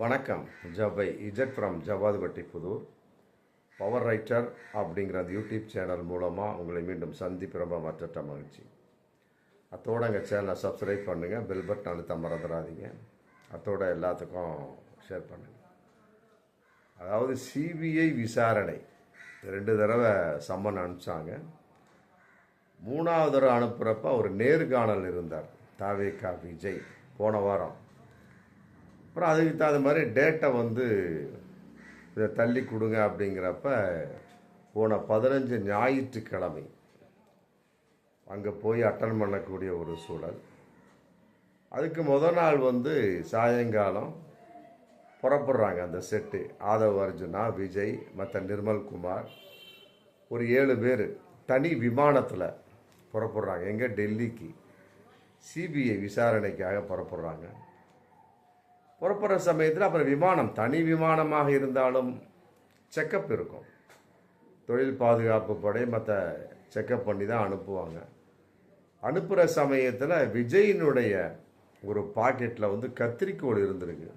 வணக்கம். ஜபை இஜட் from Javadhupatti Puthur. Power writer அப்படிங்கிற அந்த யூடியூப் சேனல் மூலமாக உங்களை மீண்டும் சந்திப்பு ரொம்ப மற்ற மகிழ்ச்சி. அத்தோடு எங்கள் சேனலை சப்ஸ்கிரைப் பண்ணுங்கள், பெல் பட்டன் அழுத்த மறந்துடாதீங்க. அத்தோட எல்லாத்துக்கும் ஷேர் பண்ணுங்கள். அதாவது சிபிஐ விசாரணை 2 தடவை சம்மன் அனுப்பிச்சாங்க. 3வது தடவை அனுப்புகிறப்ப ஒரு நேர்காணல் இருந்தார் தாவேகா விஜய் போன வாரம். அப்புறம் அதுக்கு தகுந்த மாதிரி டேட்டை இதை தள்ளி கொடுங்க அப்படிங்கிறப்ப போன 15 ஞாயிற்றுக்கிழமை அங்கே போய் அட்டன் பண்ணக்கூடிய ஒரு சூழல். அதுக்கு முதல் நாள் சாயங்காலம் புறப்படுறாங்க அந்த செட்டு. ஆதவ் அர்ஜுனா, விஜய், மற்ற நிர்மல்குமார், ஒரு 7 பேர் தனி விமானத்தில் புறப்படுறாங்க. எங்கே? டெல்லிக்கு சிபிஐ விசாரணைக்காக புறப்படுறாங்க. புறப்படுற சமயத்தில் அப்புறம் விமானம் தனி விமானமாக இருந்தாலும் செக்கப் இருக்கும். தொழில் பாதுகாப்பு படை மற்ற செக்கப் பண்ணி தான் அனுப்புவாங்க. அனுப்புகிற சமயத்தில் விஜயினுடைய ஒரு பாக்கெட்டில் கத்திரிக்கோள் இருந்திருக்கு.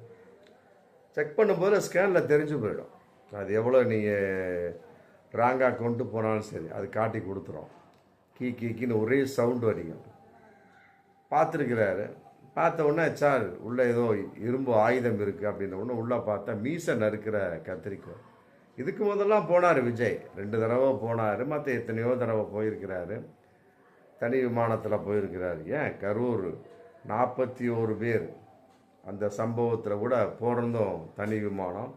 செக் பண்ணும்போது ஸ்கேனில் தெரிஞ்சு போயிடும். அது எவ்வளோ நீங்கள் ராங்காக கொண்டு போனாலும் சரி, அது காட்டி கொடுத்துரும். கீக்கின்னு ஒரே சவுண்டு அடிக்கும். பார்த்துருக்கிறாரு. பார்த்த உடனே சார் உள்ளே ஏதோ இரும்பு ஆயுதம் இருக்குது அப்படின்ன உடனே உள்ளே பார்த்தா மீசை நறுக்கிற கத்திரிக்கோள். இதுக்கு முதல்லாம் போனார் விஜய், 2 தடவை போனார். மற்ற எத்தனையோ தடவை போயிருக்கிறாரு. தனி விமானத்தில் போயிருக்கிறார். ஏன் கரூர் 41 பேர் அந்த சம்பவத்தில் கூட போகிறதும் தனி விமானம்,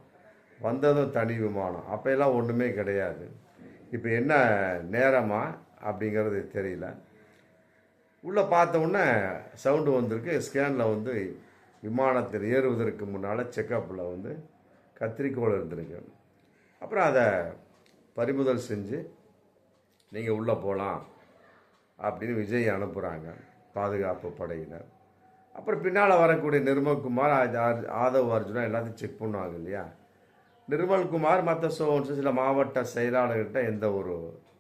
வந்ததும் தனி விமானம். அப்போல்லாம் ஒன்றுமே கிடையாது. இப்போ என்ன நேரமா அப்படிங்கிறது தெரியல. உள்ளே பார்த்த உடனே சவுண்டு வந்திருக்கு. ஸ்கேனில் விமானத்தில் ஏறுவதற்கு முன்னால் செக்கப்பில் கத்திரிக்கோள் இருந்திருக்கு. அப்புறம் அதை பறிமுதல் செஞ்சு நீங்கள் உள்ளே போகலாம் அப்படின்னு விஜய் அனுப்புகிறாங்க பாதுகாப்பு படையினர். அப்புறம் பின்னால் வரக்கூடிய நிர்மல்குமார், ஆதவ் அர்ஜுனா எல்லாத்தையும் செக் பண்ணுவாங்க இல்லையா. நிர்மல்குமார் மற்ற சில மாவட்ட செயலாளர்கிட்ட எந்த ஒரு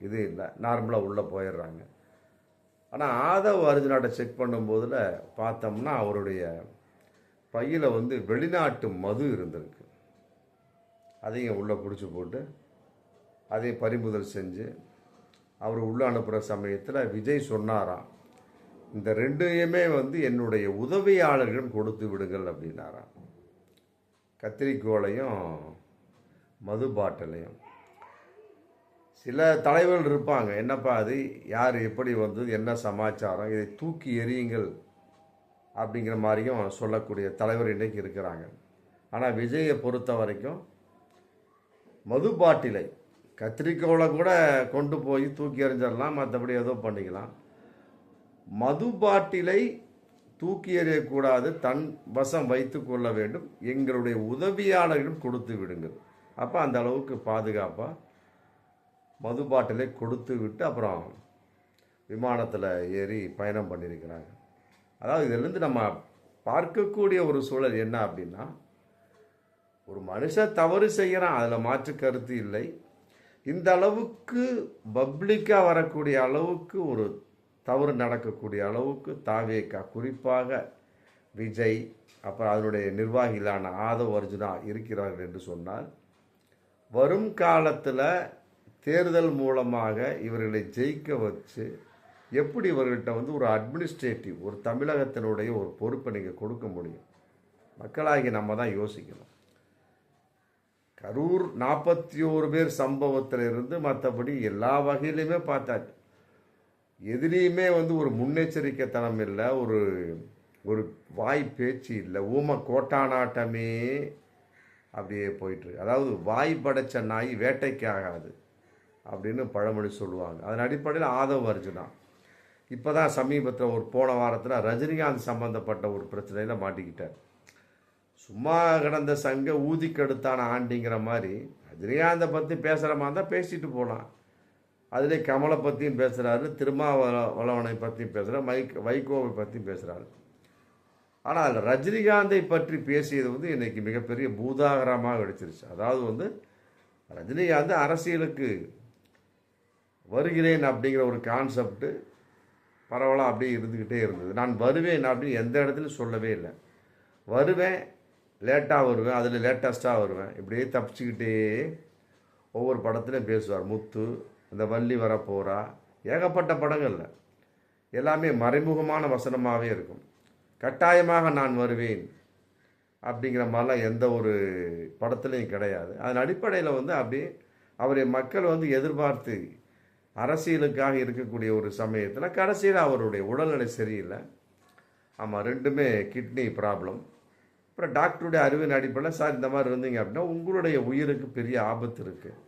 இது இல்லை, நார்மலாக உள்ளே போயிடுறாங்க. ஆனால் ஆதவ் அர்ஜுனாட்ட செக் பண்ணும்போதில் பார்த்தோம்னா அவருடைய பையில் வெளிநாட்டு மது இருந்திருக்கு. அதையும் உள்ளே பிடிச்சி போட்டு அதையும் பறிமுதல் செஞ்சு அவர் உள்ளே அனுப்புகிற சமயத்தில் விஜய் சொன்னாராம், இந்த 2யுமே என்னுடைய உதவியாளர்களிடம் கொடுத்து விடுங்கள் அப்படின்னாராம். கத்திரிக்கோளையும் மது பாட்டிலையும். சில தலைவர்கள் இருப்பாங்க, என்னப்பா அது, யார் எப்படி என்ன சமாச்சாரம், இதை தூக்கி எறியுங்கள் அப்படிங்கிற மாதிரியும் சொல்லக்கூடிய தலைவர் இன்றைக்கி இருக்கிறாங்க. ஆனால் விஜயை பொறுத்த வரைக்கும் மது பாட்டிலை, கத்திரிக்கோளை கூட கொண்டு போய் தூக்கி எறிஞ்சிடலாம், மற்றபடி ஏதோ பண்ணிக்கலாம். மது பாட்டிலை தூக்கி எறியக்கூடாது, தன் வசம் வைத்து கொள்ள வேண்டும், எங்களுடைய உதவியாளர்களிடம் கொடுத்து விடுங்கள். அப்போ அந்த அளவுக்கு பாதுகாப்பாக மது பாட்டிலை கொடுத்து விட்டு அப்புறம் விமானத்தில் ஏறி பயணம் பண்ணியிருக்கிறாங்க. அதாவது இதிலிருந்து நம்ம பார்க்கக்கூடிய ஒரு சூழல் என்ன அப்படின்னா, ஒரு மனுஷன் தவறு செய்கிறான், அதில் மாற்று கருத்து இல்லை. இந்த அளவுக்கு பப்ளிக்காக வரக்கூடிய அளவுக்கு ஒரு தவறு நடக்கக்கூடிய அளவுக்கு தாவேகா, குறிப்பாக விஜய், அப்புறம் அதனுடைய நிர்வாகிகளான ஆதவ் அர்ஜுனா இருக்கிறார்கள் என்று சொன்னால், வரும் காலத்தில் தேர்தல் மூலமாக இவர்களை ஜெயிக்க வச்சு எப்படி இவர்கள்ட்ட ஒரு அட்மினிஸ்ட்ரேட்டிவ், ஒரு தமிழகத்தினுடைய ஒரு பொறுப்பை நீங்கள் கொடுக்க முடியும்? மக்களாகி நம்ம தான் யோசிக்கணும். கரூர் 41 பேர் சம்பவத்தில் இருந்து மற்றபடி எல்லா வகையிலுமே பார்த்தாச்சு. எதிலையுமே ஒரு முன்னெச்சரிக்கைத்தனம் இல்லை, ஒரு வாய் பேச்சு இல்லை, ஊம கோட்டானாட்டமே அப்படியே போயிட்டுருக்கு. அதாவது வாய் படைச்ச நாய் வேட்டைக்கு ஆகாது அப்படின்னு பழமொழி சொல்லுவாங்க. அதன் அடிப்படையில் ஆதவ் அர்ஜுனா இப்போ தான் சமீபத்தில் ஒரு போன வாரத்தில் ரஜினிகாந்த் சம்பந்தப்பட்ட ஒரு பிரச்சனையில் மாட்டிக்கிட்டார். சும்மா கிடந்த சங்க ஊதிக்கெடுத்தான ஆண்டிங்கிற மாதிரி ரஜினிகாந்தை பற்றி பேசுகிற மாதிரி தான் பேசிட்டு போகலாம். அதிலே கமலை பற்றியும் பேசுகிறாரு, திருமாவளவனை பற்றியும் பேசுகிறார், வைகோவை பற்றியும் பேசுகிறாரு. ஆனால் அதில் ரஜினிகாந்தை பற்றி பேசியது இன்றைக்கி மிகப்பெரிய பூதாகரமாக வெடிச்சிருச்சு. அதாவது ரஜினிகாந்த் அரசியலுக்கு வருகிறேன் அப்படிங்கிற ஒரு கான்செப்டு பரவலாக அப்படியே இருந்துக்கிட்டே இருந்தது. நான் வருவேன் அப்படின்னு எந்த இடத்துலையும் சொல்லவே இல்லை. வருவேன், லேட்டாக வருவேன், அதில் லேட்டஸ்ட்டாக வருவேன், இப்படியே தப்பிச்சுக்கிட்டே ஒவ்வொரு படத்துலையும் பேசுவார். முத்து, இந்த வள்ளி வரப்போகிறா, ஏகப்பட்ட படங்கள்ல எல்லாமே மறைமுகமான வசனமாகவே இருக்கும். கட்டாயமாக நான் வருவேன் அப்படிங்கிற மாதிரிலாம் எந்த ஒரு படத்துலையும் கிடையாது. அதன் அடிப்படையில் வந்து அப்படியே அவரை மக்கள் வந்து எதிர்பார்த்து அரசியலுக்காக இருக்கக்கூடிய ஒரு சமயத்தில் கடைசியில் அவருடைய உடல்நிலை சரியில்லை. ஆமாம், ரெண்டுமே கிட்னி ப்ராப்ளம். அப்புறம் டாக்டருடைய அறிவின் அடிப்படையில், சார் இந்த மாதிரி இருந்தீங்க அப்படின்னா உங்களுடைய உயிருக்கு பெரிய ஆபத்து இருக்குது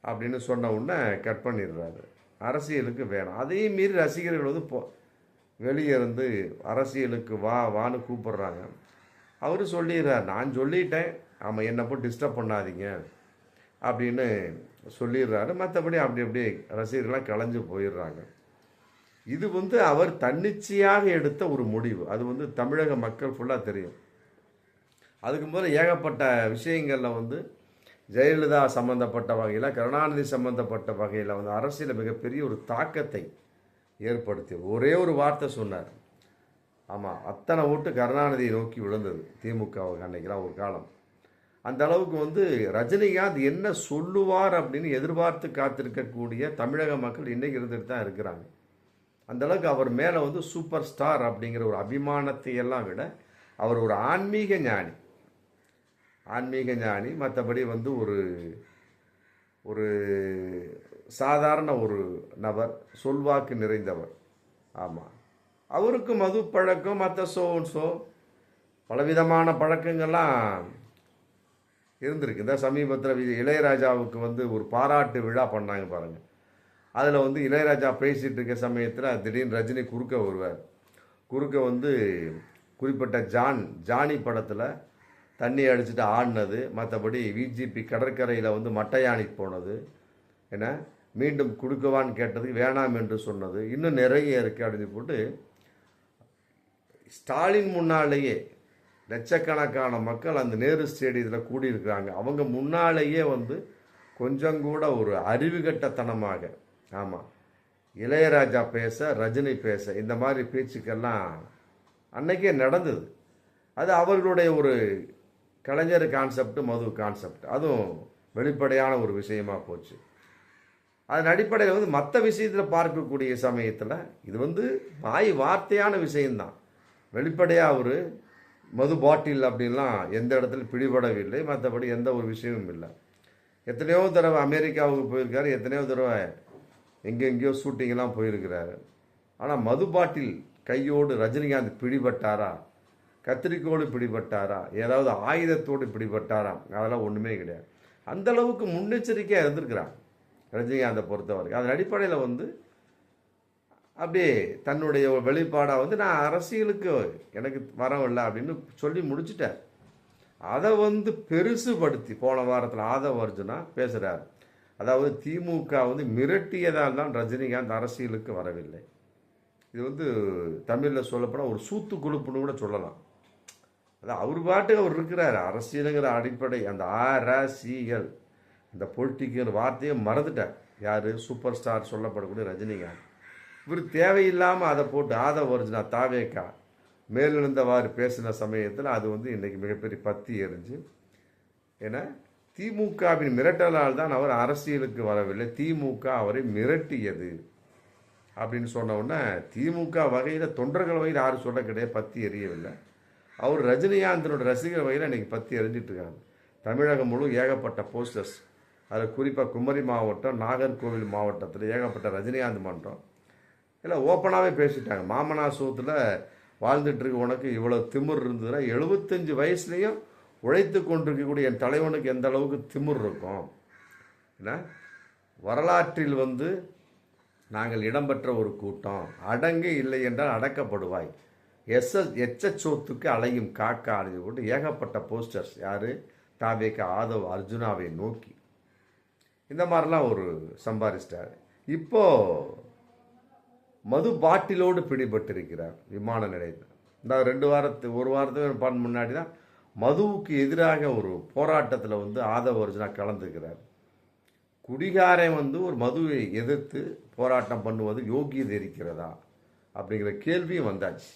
அப்படின்னு சொன்ன உடனே கட் பண்ணிடுறாரு. அரசியலுக்கு வேணாம். அதையும் மீறி ரசிகர்கள் வந்து வெளியே இருந்து அரசியலுக்கு வா வான்னு கூப்பிடுறாங்க. அவரு சொல்லிடுறார், நான் சொல்லிட்டேன், ஆமாம் என்னை போய் டிஸ்டர்ப் பண்ணாதீங்க அப்படின்னு சொல்லிடுறாரு. மற்றபடி அப்படி அப்படியே ரசிகர்கள்லாம் கலைஞ்சு போயிடுறாங்க. இது வந்து அவர் தன்னிச்சையாக எடுத்த ஒரு முடிவு. அது வந்து தமிழக மக்கள் ஃபுல்லாக தெரியும். அதுக்கு முதல்ல ஏகப்பட்ட விஷயங்களில் வந்து ஜெயலலிதா சம்பந்தப்பட்ட வகையில், கருணாநிதி சம்பந்தப்பட்ட வகையில் வந்து அரசியல் மிகப்பெரிய ஒரு தாக்கத்தை ஏற்படுத்தி ஒரே ஒரு வார்த்தை சொன்னார். ஆமாம், அத்தனை ஓட்டு கருணாநிதியை நோக்கி விழுந்தது திமுகவுக்கு அன்னைக்கெல்லாம் ஒரு காலம். அந்த அளவுக்கு வந்து ரஜினிகாந்த் என்ன சொல்லுவார் அப்படின்னு எதிர்பார்த்து காத்திருக்கக்கூடிய தமிழக மக்கள் இன்னைக்கு இருந்துட்டு தான் இருக்கிறாங்க. அந்த அளவுக்கு அவர் மேலே வந்து சூப்பர் ஸ்டார் அப்படிங்கிற ஒரு அபிமானத்தை எல்லாம் விட அவர் ஒரு ஆன்மீக ஞானி. மற்றபடி வந்து ஒரு ஒரு சாதாரண ஒரு நபர், சொல்வாக்கு நிறைந்தவர். ஆமாம், அவருக்கு மது பழக்கம், மற்ற சோ பலவிதமான பழக்கங்கள்லாம் இருந்திருக்கு. இந்த சமீபத்தில் இளையராஜாவுக்கு வந்து ஒரு பாராட்டு விழா பண்ணாங்க பாருங்கள். அதில் வந்து இளையராஜா பேசிகிட்டு இருக்க சமயத்தில் திடீர்னு ரஜினி குறுக்க வருவார். குறுக்க வந்து குறிப்பிட்ட ஜானி படத்தில் தண்ணி அடிச்சுட்டு ஆடினது, மற்றபடி விஜிபி கடற்கரையில் வந்து மட்டையாணி போனது, என்ன மீண்டும் கொடுக்கவான்னு கேட்டதுக்கு வேணாம் என்று சொன்னது, இன்னும் நிறைய இருக்குது அப்படின்னு போட்டு ஸ்டாலின் முன்னாலேயே லட்சக்கணக்கான மக்கள் அந்த நேரு ஸ்டேடியத்தில் கூடியிருக்கிறாங்க. அவங்க முன்னாலேயே வந்து கொஞ்சம் கூட ஒரு அறிவுகட்டத்தனமாக, ஆமாம், இளையராஜா பேச, ரஜினி பேச, இந்த மாதிரி பேச்சுக்கெல்லாம் அன்னைக்கே நடந்தது. அது அவர்களுடைய ஒரு கலைஞர் கான்செப்ட், மது கான்செப்ட், அதுவும் வெளிப்படையான ஒரு விஷயமா போச்சு. அதன் அடிப்படையில் வந்து மற்ற விஷயத்தில் பார்க்கக்கூடிய சமயத்தில் இது வந்து வார்த்தையான விஷயம்தான். வெளிப்படையாக அவர் மது பாட்டில் அப்படின்லாம் எந்த இடத்துல பிடிபடவில்லை. மற்றபடி எந்த ஒரு விஷயமும் இல்லை. எத்தனையோ தடவை அமெரிக்காவுக்கு போயிருக்காரு, எத்தனையோ தடவை எங்கெங்கேயோ ஷூட்டிங்கெல்லாம் போயிருக்கிறாரு. ஆனால் மது பாட்டில் கையோடு ரஜினிகாந்த் பிடிபட்டாரா, கத்திரிக்கோடு பிடிபட்டாரா, ஏதாவது ஆயுதத்தோடு பிடிபட்டாரா, அதெல்லாம் ஒன்றுமே கிடையாது. அந்தளவுக்கு முன்னெச்சரிக்கையாக இருந்திருக்கிறாங்க ரஜினிகாந்தை பொறுத்தவரைக்கும். அதன் அடிப்படையில் வந்து அப்படியே தன்னுடைய வெளிப்பாடாக வந்து நான் அரசியலுக்கு எனக்கு வரவில்லை அப்படின்னு சொல்லி முடிச்சுட்டார். அதை வந்து பெருசுபடுத்தி போன வாரத்தில் ஆதவ அர்ஜுனா பேசுகிறார். அதாவது திமுக வந்து மிரட்டியதால் தான் ரஜினிகாந்த் அரசியலுக்கு வரவில்லை. இது வந்து தமிழில் சொல்லப்போனால் ஒரு சூத்து குழுப்புன்னு கூட சொல்லலாம். அதான் அவர் பாட்டுக்கு அவர் இருக்கிறார். அரசியலுங்கிற அடிப்படை அந்த அரசியல், இந்த பொலிட்டிக்கல் வார்த்தையை மறந்துட்டார். யார்? சூப்பர் ஸ்டார் சொல்லப்படக்கூடிய ரஜினிகாந்த். இவர் தேவையில்லாமல் அதை போட்டு ஆதவ அர்ஜுனா தாவேக்கா மேலெழுந்தவாறு பேசின சமயத்தில் அது வந்து இன்றைக்கி மிகப்பெரிய பத்தி எரிஞ்சு, ஏன்னா திமுகவின் மிரட்டலால் தான் அவர் அரசியலுக்கு வரவில்லை, திமுக அவரை மிரட்டியது அப்படின்னு சொன்ன உடனே திமுக வகையில் தொண்டர்கள் வகையில் யாரும் சொல்ல கிடையாது, பத்தி எரியவில்லை. அவர் ரஜினிகாந்தனோட ரசிகர் வகையில் இன்றைக்கி பத்தி எரிஞ்சிட்டு இருக்காங்க. தமிழகம் முழு ஏகப்பட்ட போஸ்டர்ஸ், அதில் குறிப்பாக குமரி மாவட்டம், நாகர்கோவில் மாவட்டத்தில் ஏகப்பட்ட ரஜினிகாந்த் மன்றம் எல்லாம் ஓப்பனாகவே பேசிட்டாங்க. மாமனார் சோத்தில் வாழ்ந்துட்டுருக்கு உனக்கு இவ்வளோ திமிர் இருந்ததுன்னா 75 வயசுலேயும் உழைத்து கொண்டிருக்கக்கூடிய என் தலைவனுக்கு எந்த அளவுக்கு திமிர் இருக்கும். ஏன்னா வரலாற்றில் வந்து நாங்கள் இடம்பெற்ற ஒரு கூட்டம், அடங்கு இல்லை என்றால் அடக்கப்படுவாய், எச்சச்சோத்துக்கு அலையும் காக்கா அப்படின்னு போட்டு ஏகப்பட்ட போஸ்டர்ஸ். யார்? தாவேக ஆதவ் அர்ஜுனாவை நோக்கி இந்த மாதிரிலாம் ஒரு சம்பாதிச்சிட்டார். இப்போது மது பாட்டிலோடு பிடிபட்டிருக்கிறார் விமான நிலையத்தில். இந்த ஒரு வாரத்துக்கு முன்னாடி தான் மதுவுக்கு எதிராக ஒரு போராட்டத்தில் வந்து ஆதவ அர்ஜுனா கலந்துக்கிறார். குடிகாரன் வந்து ஒரு மதுவை எதிர்த்து போராட்டம் பண்ணுவது யோகியதை இருக்கிறதா அப்படிங்கிற கேள்வியும் வந்தாச்சு.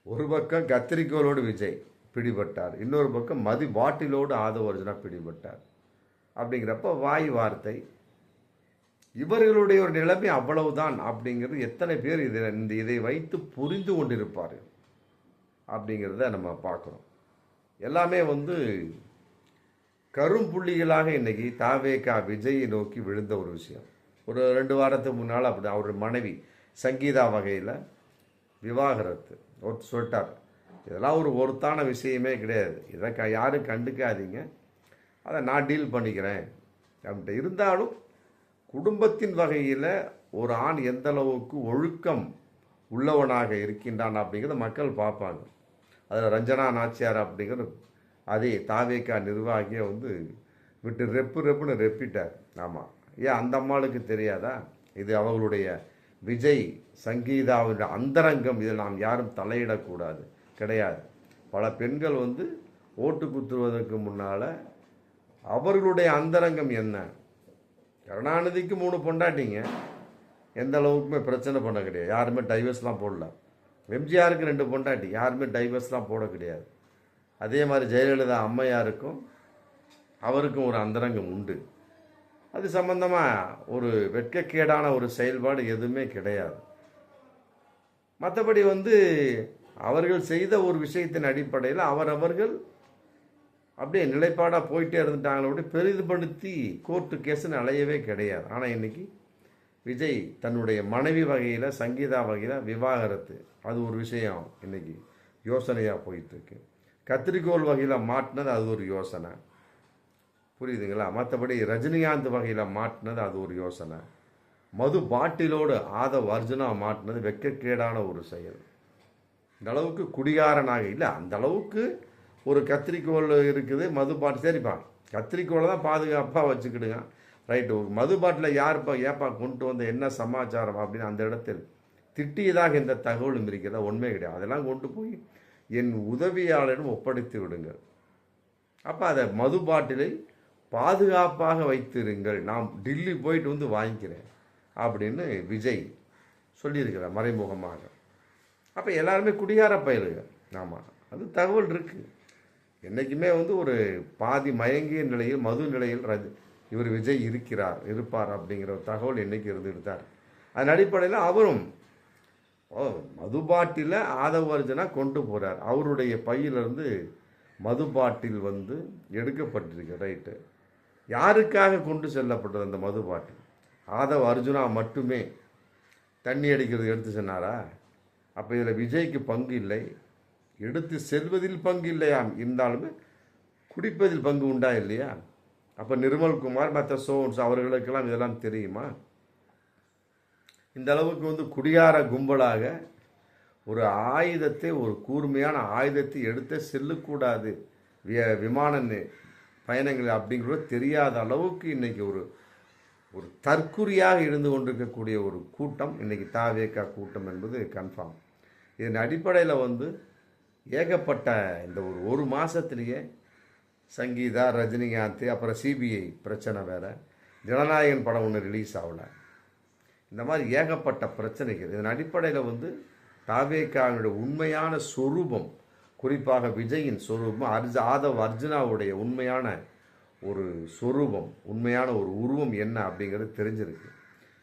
ஒரு பக்கம் கத்திரிக்கோளோடு விஜய் பிடிபட்டார், இன்னொரு பக்கம் மது பாட்டிலோடு ஆதவ அர்ஜுனா பிடிபட்டார். அப்படிங்கிறப்ப வாய் வார்த்தை இவர்களுடைய ஒரு நிலைமை அவ்வளவுதான் அப்படிங்கிறது எத்தனை பேர் இதை வைத்து புரிந்து கொண்டிருப்பார்கள் அப்படிங்கிறத நம்ம பார்க்குறோம். எல்லாமே கரும்புள்ளிகளாக இன்னைக்கு தாவேகா விஜயை நோக்கி விழுந்த ஒரு விஷயம். ஒரு 2 வாரத்துக்கு முன்னால் அப்படி அவர் மனைவி சங்கீதா வகையில் விவாகரத்து ஒரு சொல்லிட்டார். இதெல்லாம் ஒரு ஒருத்தான விஷயமே கிடையாது, இதை யாரும் கண்டுக்காதீங்க, அதை நான் டீல் பண்ணிக்கிறேன் அப்படின்ட்டு. இருந்தாலும் குடும்பத்தின் வகையில் ஒரு ஆண் எந்த அளவுக்கு ஒழுக்கம் உள்ளவனாக இருக்கின்றான் அப்படிங்கிறத மக்கள் பார்ப்பாங்க. அதில் ரஞ்சனா நாச்சியார் அப்படிங்கிற அதே தாவேக்கா நிர்வாகியை விட்டு ரெப்புன்னு ரெப்பிட்டார். ஆமாம், ஏன் அந்த அம்மாளுக்கு தெரியாதா? இது அவர்களுடைய விஜய் சங்கீதாவுடைய அந்தரங்கம், இதில் நாம் யாரும் தலையிடக்கூடாது கிடையாது. பல பெண்கள் ஓட்டு குத்துவதற்கு முன்னால் அவர்களுடைய அந்தரங்கம் என்ன? கருணாநிதிக்கு 3 பொண்டாட்டிங்க, எந்த அளவுக்குமே பிரச்சனை பண்ண கிடையாது, யாருமே டைவர்ஸ்லாம் போடல. எம்ஜிஆருக்கு 2 பொண்டாட்டி, யாருமே டைவர்ஸ்லாம் போட கிடையாது. அதே மாதிரி ஜெயலலிதா அம்மையாருக்கும் அவருக்கும் ஒரு அந்தரங்கம் உண்டு. அது சம்பந்தமாக ஒரு வெட்கக்கேடான ஒரு செயல்பாடு எதுவுமே கிடையாது. மற்றபடி அவர்கள் செய்த ஒரு விஷயத்தின் அடிப்படையில் அவர்கள் அப்படியே நிலைப்பாடாக போயிட்டே இருந்துட்டாங்களோட பெரிதுபடுத்தி கோர்ட்டு கேஸுன்னு அலையவே கிடையாது. ஆனால் இன்னைக்கு விஜய் தன்னுடைய மனைவி வகையில் சங்கீதா வகையில் விவாகரத்து, அது ஒரு விஷயம் இன்னைக்கு யோசனையாக போயிட்டுருக்கு. கத்திரிக்கோள் வகையில் மாட்டினது அது ஒரு யோசனை, புரியுதுங்களா? மற்றபடி ரஜினிகாந்த் வகையில் மாட்டினது அது ஒரு யோசனை, மது பாட்டிலோடு ஆதவ் அர்ஜுனா மாட்டினது வெட்கக்கேடான ஒரு செயல். இந்த அளவுக்கு குடிகாரனாக இல்லை, அந்த அளவுக்கு ஒரு கத்திரிக்கோள் இருக்குது, மது பாட்டு சரிப்பா, கத்திரிக்கோளை தான் பாதுகாப்பாக வச்சுக்கிடுங்க, ரைட்டு. மது பாட்டில் யாருப்பா ஏப்பா கொண்டு வந்த என்ன சமாச்சாரம் அப்படின்னு அந்த இடத்தில் திட்டியதாக எந்த தகவலும் இருக்கிறதா? உண்மை கிடையாது. அதெல்லாம் கொண்டு போய் என் உதவியாளரிடம் ஒப்படைத்து விடுங்கள். அப்போ அதை மது பாட்டிலை பாதுகாப்பாக வைத்திருங்கள், நான் டில்லி போயிட்டு வாங்கிக்கிறேன் அப்படின்னு விஜய் சொல்லியிருக்கிறார் மறைமுகமாக. அப்போ எல்லாருமே குடிகார பயலுங்க. ஆமாம், அது தகவல் இருக்குது. என்றைக்குமே ஒரு பாதி மயங்கிய நிலையில் மது நிலையில் இவர் விஜய் இருப்பார் அப்படிங்கிற ஒரு தகவல் என்றைக்கு இருந்துட்டார். அதன் அடிப்படையில் அவரும் மது பாட்டில் ஆதவ அர்ஜுனா கொண்டு போகிறார். அவருடைய பையிலிருந்து மது பாட்டில் எடுக்கப்பட்டிருக்கு, ரைட்டு. யாருக்காக கொண்டு செல்லப்பட்டது அந்த மது பாட்டில்? ஆதவ அர்ஜுனா மட்டுமே தண்ணி அடிக்கிறது எடுத்து சொன்னாரா? அப்போ இதில் விஜய்க்கு பங்கு இல்லை, எடுத்து செல்வதில் பங்கு இல்லையாம், இருந்தாலுமே குடிப்பதில் பங்கு உண்டா இல்லையா? அப்போ நிர்மல்குமார் மற்ற சோன்ஸ் அவர்களுக்கெல்லாம் இதெல்லாம் தெரியுமா? இந்த அளவுக்கு குடியார கும்பலாக ஒரு ஆயுதத்தை, ஒரு கூர்மையான ஆயுதத்தை எடுத்து செல்லக்கூடாது விமான பயணங்கள் அப்படிங்கிறது தெரியாத அளவுக்கு இன்னைக்கு ஒரு தற்குறியாக இருந்து கொண்டிருக்கக்கூடிய ஒரு கூட்டம் இன்னைக்கு தாவேகா கூட்டம் என்பது கன்ஃபார்ம். இதன் அடிப்படையில் ஏகப்பட்ட இந்த ஒரு மாதத்துலேயே சங்கீதா, ரஜினிகாந்த், அப்புறம் சிபிஐ பிரச்சனை வேறு, ஜனநாயகன் படம் ஒன்று ரிலீஸ் ஆகலை, இந்த மாதிரி ஏகப்பட்ட பிரச்சனைகள். இதன் அடிப்படையில் தாவேகாவினுடைய உண்மையான சொரூபம், குறிப்பாக விஜயின் சொரூபம், ஆதவ் அர்ஜுனாவுடைய உண்மையான ஒரு சொரூபம், உண்மையான ஒரு உருவம் என்ன அப்படிங்கிறது தெரிஞ்சிருக்கு.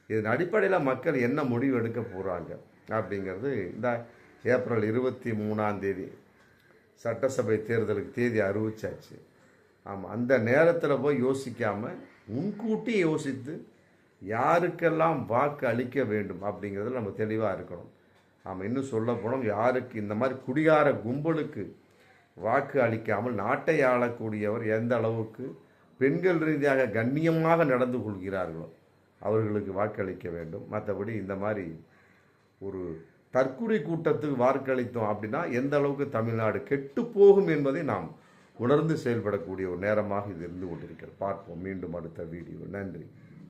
இதன் அடிப்படையில் மக்கள் என்ன முடிவு எடுக்க போகிறாங்க அப்படிங்கிறது இந்த ஏப்ரல் 23 சட்டசபை தேர்தலுக்கு தேதி அறிவிச்சாச்சு. ஆமாம், அந்த நேரத்தில் போய் யோசிக்காமல் முன்கூட்டி யோசித்து யாருக்கெல்லாம் வாக்கு அளிக்க வேண்டும் அப்படிங்கிறதுல நம்ம தெளிவாக இருக்கணும். ஆமாம், இன்னும் சொல்ல போனோம், யாருக்கு இந்த மாதிரி குடிகார கும்பலுக்கு வாக்கு அளிக்காமல் நாட்டை ஆளக்கூடியவர் எந்த அளவுக்கு பெண்கள் ரீதியாக கண்ணியமாக நடந்து கொள்கிறார்களோ அவர்களுக்கு வாக்களிக்க வேண்டும். மற்றபடி இந்த மாதிரி ஒரு தற்குறி கூட்டத்துக்கு வாக்களித்தோம் அப்படின்னா எந்த அளவுக்கு தமிழ்நாடு கெட்டு போகும் என்பதை நாம் உணர்ந்து செயல்படக்கூடிய ஒரு நேரமாக இது இருந்து கொண்டிருக்கிறது. பார்ப்போம் மீண்டும் அடுத்த வீடியோ. நன்றி.